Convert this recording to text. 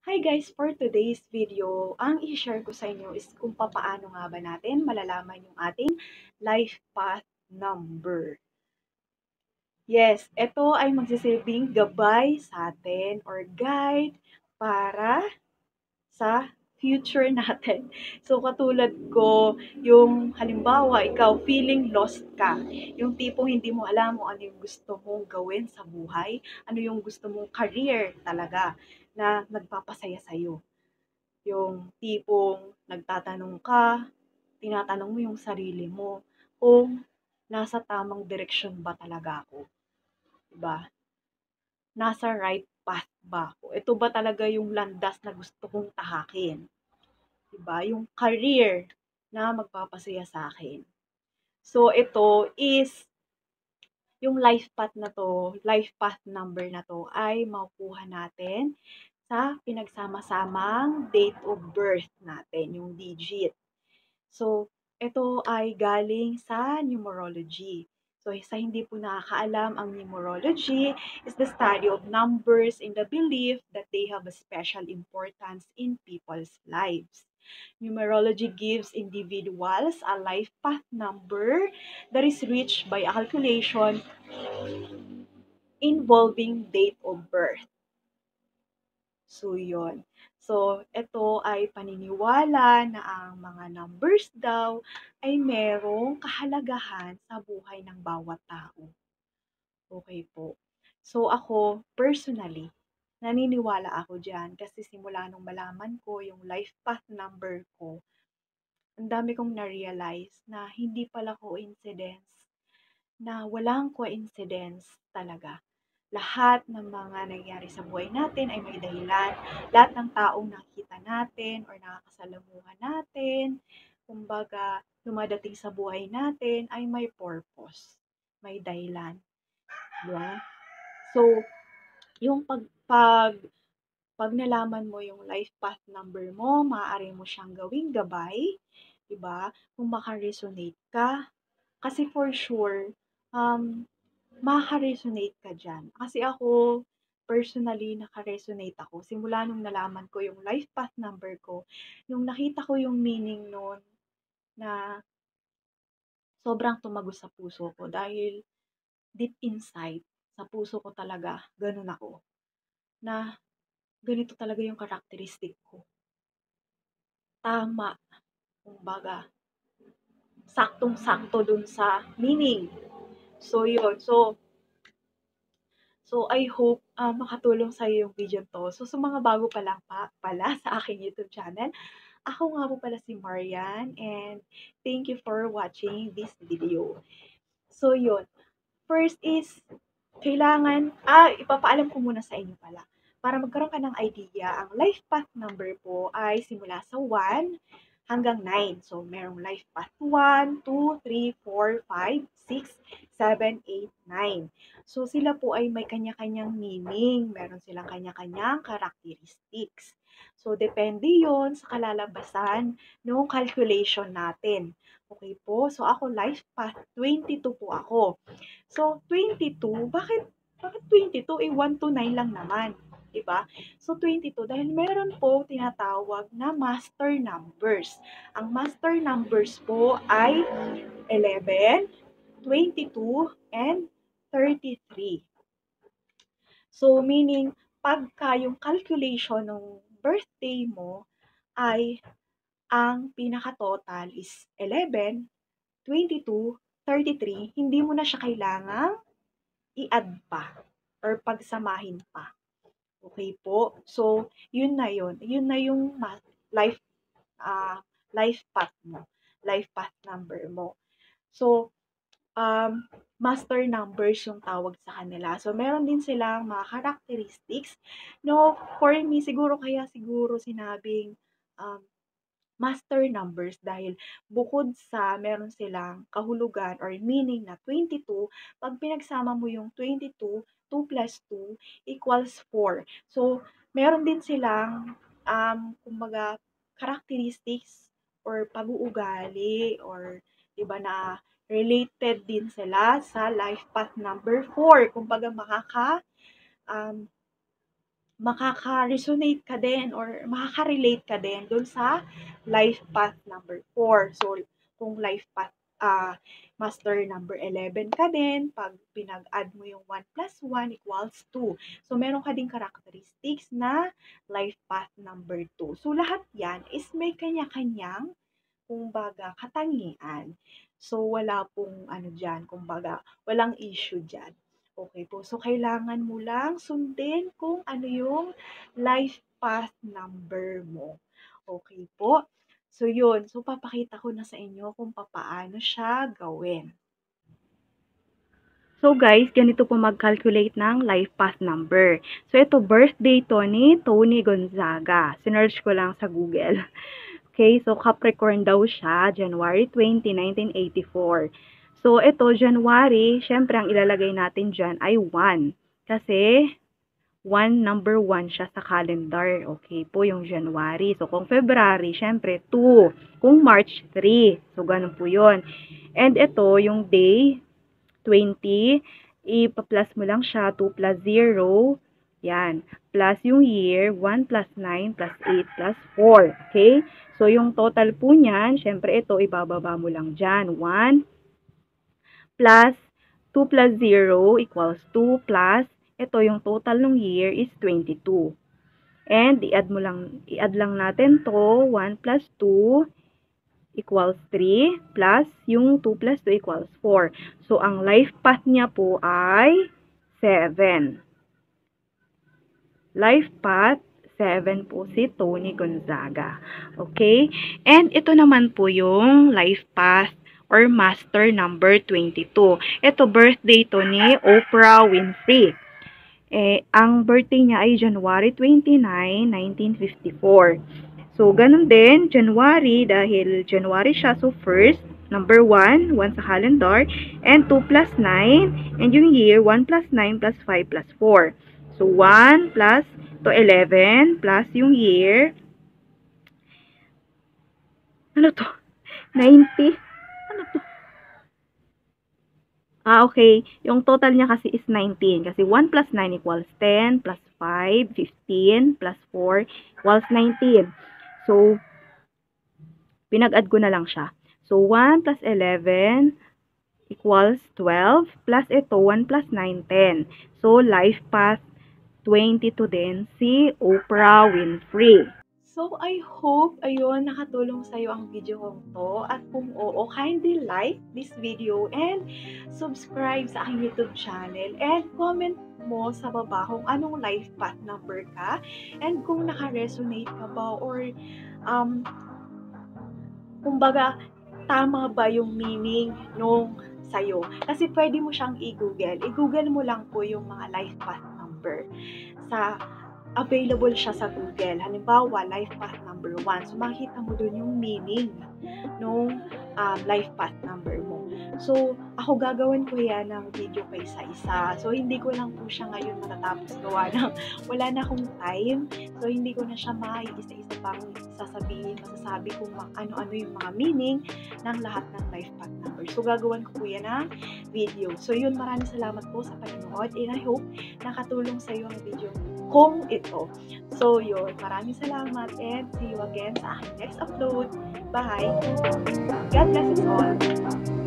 Hi guys! For today's video, ang i-share ko sa inyo is kung papaano nga ba natin malalaman yung ating life path number. Yes, ito ay magsisilbing gabay sa atin or guide para sa future natin. So katulad ko, yung halimbawa, ikaw feeling lost ka. Yung tipong hindi mo alam kung ano yung gusto mong gawin sa buhay, ano yung gusto mong career talaga na nagpapasaya sa'yo. Yung tipong nagtatanong ka, tinatanong mo yung sarili mo kung nasa tamang direksyon ba talaga ako, 'di ba? Nasa right path ba ako? Ito ba talaga yung landas na gusto kong tahakin, 'di ba? Yung career na magpapasaya sa akin. So ito is yung life path na to, life path number na to ay makukuha natin sa pinagsama-samang date of birth natin, yung digit. So, ito ay galing sa numerology. So, sa hindi po nakakaalam, ang numerology is the study of numbers in the belief that they have a special importance in people's lives. Numerology gives individuals a life path number that is reached by a calculation involving date of birth. So, yun. So, ito ay paniniwala na ang mga numbers daw ay merong kahalagahan sa buhay ng bawat tao. Okay po. So, ako, personally, naniniwala ako dyan kasi simula nung malaman ko yung life path number ko, ang dami kong na-realize na hindi pala coincidence, na walang coincidence talaga. Lahat ng mga nangyayari sa buhay natin ay may dahilan. Lahat ng taong nakikita natin or nakakasalamuhan natin, kumbaga, dumadating sa buhay natin ay may purpose, may dahilan. Diba? So, yung pag nalaman mo yung life path number mo, maaari mo siyang gawing gabay, 'di ba? Kung maka-resonate ka, kasi for sure, um, makaka-resonate ka diyan. Kasi ako, personally, naka-resonate ako. Simula nung nalaman ko yung life path number ko, nung nakita ko yung meaning nun na sobrang tumagos sa puso ko dahil deep inside, sa puso ko talaga, ganun ako. Na ganito talaga yung karakteristik ko. Tama, kumbaga, saktong-sakto dun sa meaning. So, yun. So, I hope makatulong sa'yo yung video to. So, sa mga bago pa lang pala sa aking YouTube channel, ako nga po pala si Marian and thank you for watching this video. So, yun. First is, ipapaalam ko muna sa inyo pala. Para magkaroon ka ng idea, ang life path number po ay simula sa 1 hanggang 9. So, merong life path 1, 2, 3, 4, 5, 6, 7, 8, 9. So, sila po ay may kanya-kanyang meaning. Meron silang kanya-kanyang characteristics. So, depende yon sa kalalabasan ng calculation natin. Okay po? So, ako life path 22 po ako. So, 22, bakit 22? 1 to 9 lang naman, 'di ba? So, 22 dahil meron po tinatawag na master numbers. Ang master numbers po ay 11, 22, and 33. So, meaning, pagka yung calculation ng birthday mo ay ang pinaka-total is 11, 22, 33, hindi mo na siya kailangang i-add pa or pagsamahin pa. Okay po? So, yun na yun. Yun na yung life, ah, life path mo. Life path number mo. So, um, master numbers yung tawag sa kanila. So, meron din silang mga characteristics. No, for me, siguro sinabing um, master numbers dahil bukod sa meron silang kahulugan or meaning na 22, pag pinagsama mo yung 22, 2 plus 2 equals 4. So, meron din silang, kumbaga, characteristics or pag-uugali or iba na related din sila sa life path number 4. Kumbaga, um, makaka-resonate ka din or makaka-relate ka din dun sa life path number 4. So, kung life path master number 11 ka din, pag pinag-add mo yung 1 plus 1 equals 2. So, meron ka ding characteristics na life path number 2. So, lahat yan is may kanya-kanyang kumbaga katangian. So, wala pong ano dyan, kumbaga, walang issue dyan. Okay po. So, kailangan mo lang sundin kung ano yung life path number mo. Okay po. So, yun. So, papakita ko na sa inyo kung papaano siya gawin. So guys, ganito po mag-calculate ng life path number. So ito, birthday to ni Tony Gonzaga. Sinearch ko lang sa Google. Okay, so Capricorn daw siya, January 20, 1984. So ito, January, syempre ang ilalagay natin dyan ay 1. Kasi number 1 siya sa calendar. Okay po, yung January. So kung February, syempre 2. Kung March, 3. So ganun po yun. And ito, yung day, 20, ipa-plus mo lang siya, 2 plus 0, yan, plus yung year, 1 plus 9 plus 8 plus 4, okay? So, yung total po niyan, syempre ito, ibababa mo lang dyan, 1 plus 2 plus 0 equals 2 plus, ito yung total ng year is 22. And, i-add lang natin to, 1 plus 2 equals 3 plus yung 2 plus 2 equals 4. So, ang life path niya po ay 7. Life path 7 po si Tony Gonzaga. Okay? And ito naman po yung life path or master number 22. Ito, birthday to ni Oprah Winfrey. Ang birthday niya ay January 29, 1954. So, ganun din, January, dahil January siya, so first, number 1 sa calendar, and 2 plus 9, and yung year, 1 plus 9 plus 5 plus 4. So, 1 plus to 11, plus yung year, ano to? 90? Ano to? Okay. Yung total niya kasi is 19. Kasi 1 plus 9 equals 10, plus 5, 15, plus 4 equals 19. So, pinag-add ko na lang siya. So, 1 plus 11 equals 12, plus ito, 1 plus 9, 10. So, life path 22 din si Oprah Winfrey. So, I hope, ayun, nakatulong sa'yo ang video kong to. At kung oo, kindly like this video and subscribe sa aking YouTube channel. And comment mo sa baba kung anong life path number ka. And kung naka-resonate ka ba or kumbaga, tama ba yung meaning nung sa'yo? Kasi pwede mo siyang i-google. I-google mo lang po yung mga life path number. Available siya sa Google. Halimbawa, life path number 1. So, makikita mo dun yung meaning nung life path number mo. So, ako gagawin ko yan ng video pa isa-isa. So, hindi ko lang po siya ngayon matatapos gawa ng wala na akong time. So, hindi ko na siya isa-isa pang masasabi kung ano-ano yung mga meaning ng lahat ng life path number. So, gagawin ko po yan ng video. So, yun, maraming salamat po sa panonood and I hope nakatulong sa iyo ang video kung ito. So, yun, maraming salamat and see you again sa aking next upload. Bye! God bless us all!